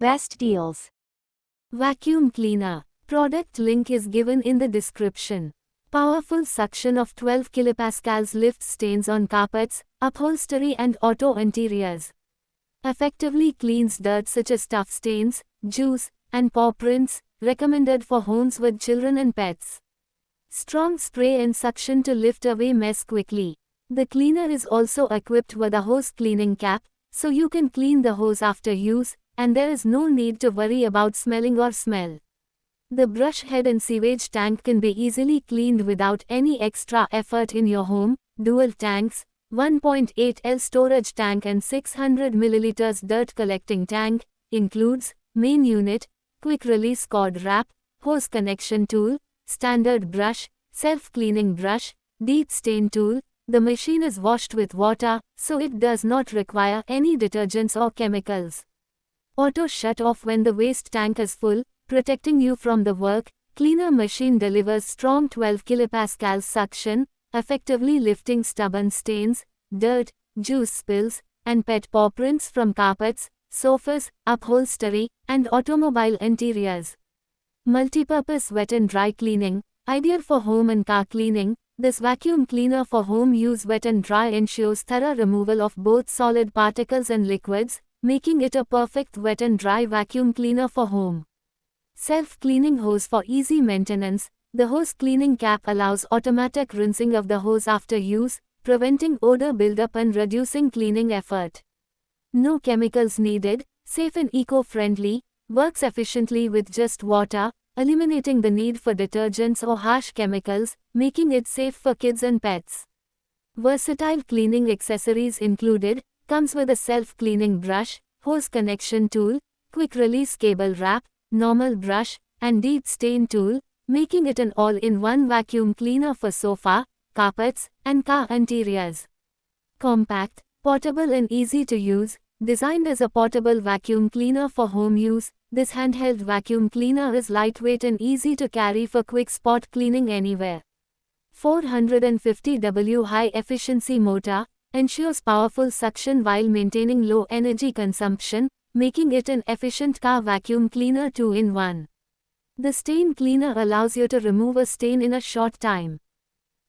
Best deals. Vacuum cleaner. Product link is given in the description. Powerful suction of 12 kilopascals lifts stains on carpets, upholstery and auto interiors. Effectively cleans dirt such as stuff stains, juice, and paw prints, recommended for homes with children and pets. Strong spray and suction to lift away mess quickly. The cleaner is also equipped with a hose cleaning cap, so you can clean the hose after use, and there is no need to worry about smelling or smell. The brush head and sewage tank can be easily cleaned without any extra effort in your home. Dual tanks, 1.8 L storage tank and 600 ml dirt collecting tank, includes main unit, quick release cord wrap, hose connection tool, standard brush, self-cleaning brush, deep stain tool. The machine is washed with water, so it does not require any detergents or chemicals. Auto shut off when the waste tank is full, protecting you from the work. Cleaner machine delivers strong 12 kilopascals suction, effectively lifting stubborn stains, dirt, juice spills, and pet paw prints from carpets, sofas, upholstery, and automobile interiors. Multipurpose wet and dry cleaning, ideal for home and car cleaning. This vacuum cleaner for home use wet and dry ensures thorough removal of both solid particles and liquids, making it a perfect wet and dry vacuum cleaner for home. Self-cleaning hose for easy maintenance. The hose cleaning cap allows automatic rinsing of the hose after use, preventing odor buildup and reducing cleaning effort. No chemicals needed, safe and eco-friendly, works efficiently with just water, eliminating the need for detergents or harsh chemicals, making it safe for kids and pets. Versatile cleaning accessories included, comes with a self-cleaning brush, hose connection tool, quick release cable wrap, normal brush, and deep stain tool, making it an all-in-one vacuum cleaner for sofa, carpets, and car interiors. Compact, portable and easy to use. Designed as a portable vacuum cleaner for home use, this handheld vacuum cleaner is lightweight and easy to carry for quick spot cleaning anywhere. 450 W high-efficiency motor ensures powerful suction while maintaining low energy consumption, making it an efficient car vacuum cleaner 2-in-1. The stain cleaner allows you to remove a stain in a short time.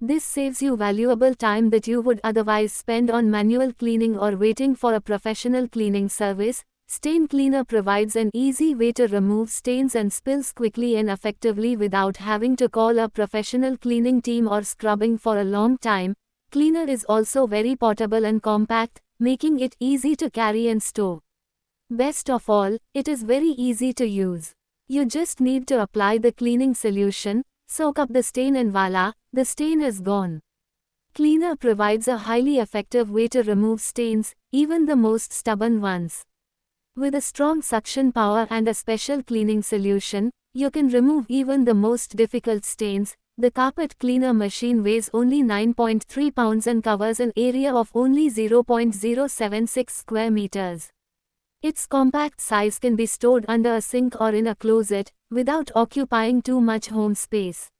This saves you valuable time that you would otherwise spend on manual cleaning or waiting for a professional cleaning service. Stain cleaner provides an easy way to remove stains and spills quickly and effectively without having to call a professional cleaning team or scrubbing for a long time. Cleaner is also very portable and compact, making it easy to carry and store. Best of all, it is very easy to use. You just need to apply the cleaning solution, soak up the stain and voila, the stain is gone. Cleaner provides a highly effective way to remove stains, even the most stubborn ones. With a strong suction power and a special cleaning solution, you can remove even the most difficult stains. The carpet cleaner machine weighs only 9.3 pounds and covers an area of only 0.076 square meters. Its compact size can be stored under a sink or in a closet, without occupying too much home space.